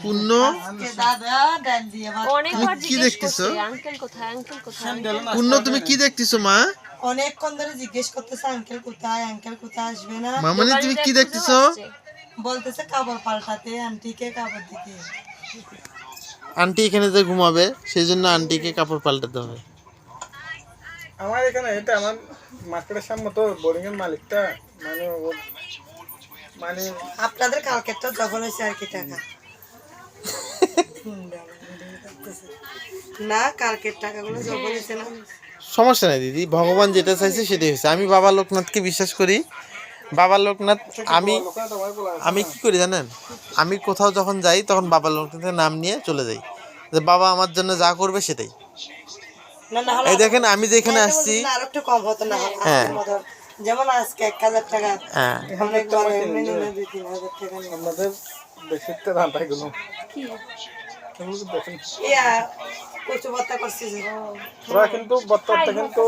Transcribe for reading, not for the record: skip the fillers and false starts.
পূর্ণ কি দেখতেছো? পূর্ণ তুমি কি দেখতেছো মা? অনেকক্ষণ ধরে জিজ্ঞেস করতেছে আঙ্কেল কোথায় আসবে না। মামনি তুমি কি দেখতেছো? বলতেছে কাপড় পাল্টাতে আন্টিকে কাপড় দিতে। আন্টি এখানে যে ঘুমাবে সেই জন্য আন্টিকে কাপড় পাল্টাতে হবে। আমার এখানে এটা আমার মার্কেটের সামনে তো বোর্ডিং এর মালিকটা মানে আপনাদের কালকেরটা যখন হয়েছে আর কি টাকা না কালকের টাকাগুলো যখন হয়েছে না সমস্যা নাই দিদি, ভগবান যেটা চাইছে সেটাই হয়েছে। আমি বাবা লোকনাথকে বিশ্বাস করি। বাবা লোকনাথ আমি কি করি জানেন? আমি কোথাও যখন যাই তখন বাবা লোকনাথের নাম নিয়ে চলে যাই, যে বাবা আমার জন্য যা করবে সেটাই। না না হলো এই দেখেন আমি যেখানে আসছি, আর একটু কম হতো না হ্যাঁ যেমন আজকে 1000 টাকা হ্যাঁ অনেক বড় এমনি নিলে 2-3 হাজার টাকা নিয়ে আমাদের দেশের তো ধান্দা এগুলো ইয়া কচু ভর্তা করছি ওরা কিন্তু বর্তমানে কিন্তু